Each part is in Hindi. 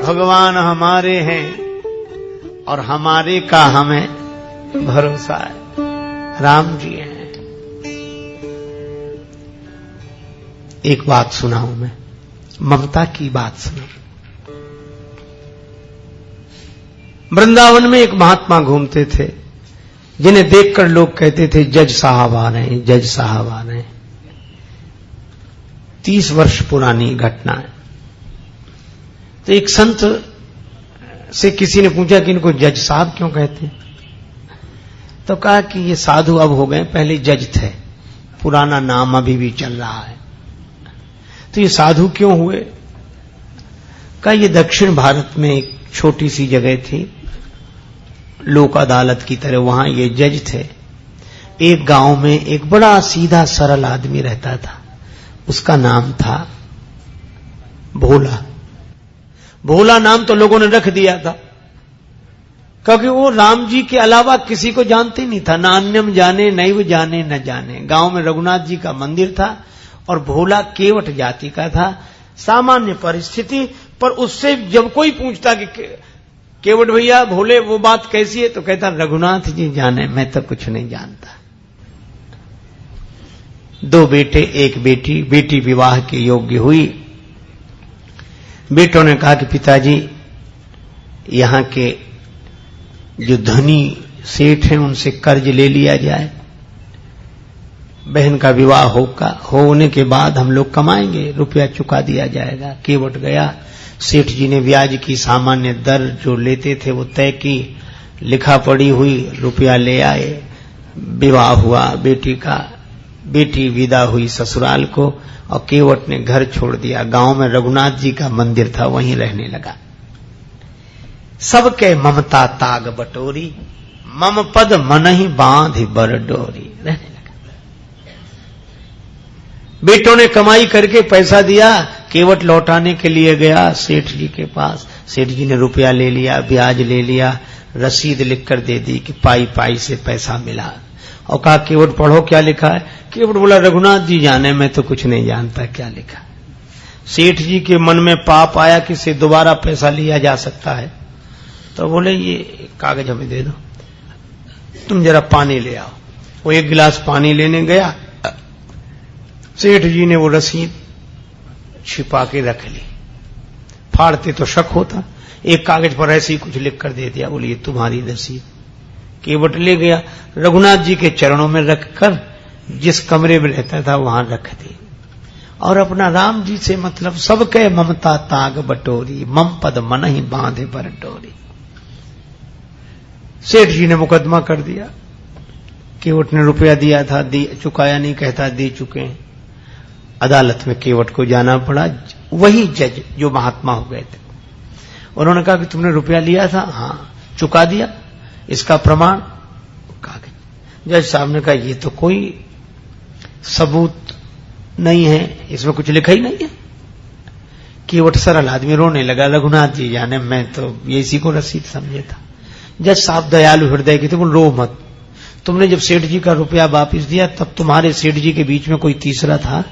भगवान हमारे हैं और हमारे का हमें भरोसा है। राम जी हैं। एक बात सुनाऊं मैं, ममता की बात सुनाऊं। वृंदावन में एक महात्मा घूमते थे, जिन्हें देखकर लोग कहते थे जज साहब आ रहे हैं, जज साहब आ रहे हैं। 30 वर्ष पुरानी घटना है। तो एक संत से किसी ने पूछा कि इनको जज साहब क्यों कहते हैं? तो कहा कि ये साधु अब हो गए, पहले जज थे, पुराना नाम अभी भी चल रहा है। तो ये साधु क्यों हुए? कहा ये दक्षिण भारत में एक छोटी सी जगह थी, लोक अदालत की तरह, वहां ये जज थे। एक गांव में एक बड़ा सीधा सरल आदमी रहता था, उसका नाम था भोला। भोला नाम तो लोगों ने रख दिया था, क्योंकि वो राम जी के अलावा किसी को जानते नहीं था, ना अन्यम जाने नैव जाने न जाने। गांव में रघुनाथ जी का मंदिर था और भोला केवट जाति का था। सामान्य परिस्थिति पर उससे जब कोई पूछता कि केवट भैया भोले वो बात कैसी है, तो कहता रघुनाथ जी जाने, मैं तो कुछ नहीं जानता। 2 बेटे 1 बेटी, बेटी विवाह के योग्य हुई। बेटों ने कहा कि पिताजी यहां के जो धनी सेठ हैं उनसे कर्ज ले लिया जाए, बहन का विवाह होने के बाद हम लोग कमाएंगे, रुपया चुका दिया जाएगा। केवट गया, सेठ जी ने ब्याज की सामान्य दर जो लेते थे वो तय की, लिखा पड़ी हुई, रुपया ले आए, विवाह हुआ बेटी का। बेटी विदा हुई ससुराल को और केवट ने घर छोड़ दिया। गांव में रघुनाथ जी का मंदिर था, वहीं रहने लगा। सबके ममता ताग बटोरी, मम पद मनहि बांधि बर डोरी, रहने लगा। बेटों ने कमाई करके पैसा दिया, केवट लौटाने के लिए गया सेठ जी के पास। सेठ जी ने रुपया ले लिया, ब्याज ले लिया, रसीद लिखकर दे दी कि पाई पाई से पैसा मिला, और कहा केवट पढ़ो क्या लिखा है। केवट बोला रघुनाथ जी जाने, मैं तो कुछ नहीं जानता क्या लिखा। सेठ जी के मन में पाप आया कि इससे दोबारा पैसा लिया जा सकता है, तो बोले ये कागज हमें दे दो, तुम जरा पानी ले आओ। वो 1 गिलास पानी लेने गया, सेठ जी ने वो रसीद छिपा के रख ली। फाड़ते तो शक होता, एक कागज पर ऐसे ही कुछ लिख कर दे दिया, बोलिए तुम्हारी रसीद। केवट ले गया, रघुनाथ जी के चरणों में रखकर जिस कमरे में रहता था वहां रख दी, और अपना राम जी से मतलब सबके ममता ताग बटोरी, मम पद मनहि बांधे बर डोरी। सेठ जी ने मुकदमा कर दिया। केवट ने रुपया दिया था, चुकाया नहीं, कहता दे चुके हैं। अदालत में केवट को जाना पड़ा। वही जज जो महात्मा हो गए थे, उन्होंने कहा कि तुमने रुपया लिया था? हाँ। चुका दिया? इसका प्रमाण? कागज। जज साहब ने कहा ये तो कोई सबूत नहीं है, इसमें कुछ लिखा ही नहीं है। केवट सरल आदमी रोने लगा, रघुनाथ जी जाने, मैं तो ये इसी को रसीद समझे था। जज साहब दयालु हृदय के थे, बोल रो मत, तुमने जब सेठ जी का रुपया वापिस दिया तब तुम्हारे सेठ जी के बीच में कोई तीसरा था?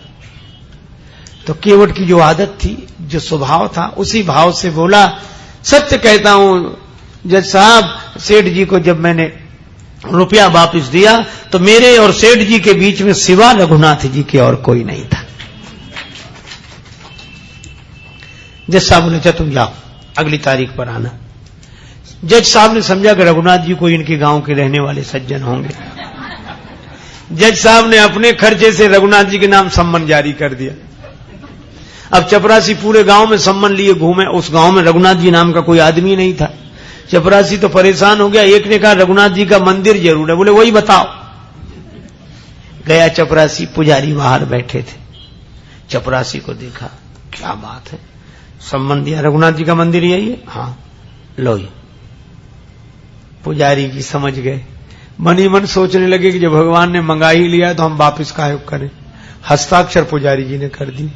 तो केवट की जो आदत थी, जो स्वभाव था, उसी भाव से बोला सत्य कहता हूं जज साहब, सेठ जी को जब मैंने रुपया वापिस दिया तो मेरे और सेठ जी के बीच में सिवा रघुनाथ जी के और कोई नहीं था। जज साहब बोले अच्छा तुम जाओ, अगली तारीख पर आना। जज साहब ने समझा कि रघुनाथ जी को इनके गांव के रहने वाले सज्जन होंगे। जज साहब ने अपने खर्चे से रघुनाथ जी के नाम सम्मन जारी कर दिया। अब चपरासी पूरे गांव में सम्मन लिए घूमे, उस गांव में रघुनाथ जी नाम का कोई आदमी नहीं था। चपरासी तो परेशान हो गया। एक ने कहा रघुनाथ जी का मंदिर जरूर है, बोले वही बताओ। गया चपरासी, पुजारी बाहर बैठे थे। चपरासी को देखा, क्या बात है, सम्मन दिया, रघुनाथ जी का मंदिर यही है? हाँ लो। पुजारी जी समझ गए, मन ही मन सोचने लगे कि जब भगवान ने मंगा ही लिया तो हम वापिस काहे करें। हस्ताक्षर पुजारी जी ने कर दी।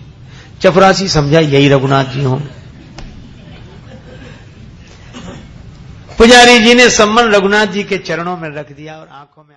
चपरासी समझा यही रघुनाथ जी हों। पुजारी जी ने सम्मन रघुनाथ जी के चरणों में रख दिया और आंखों में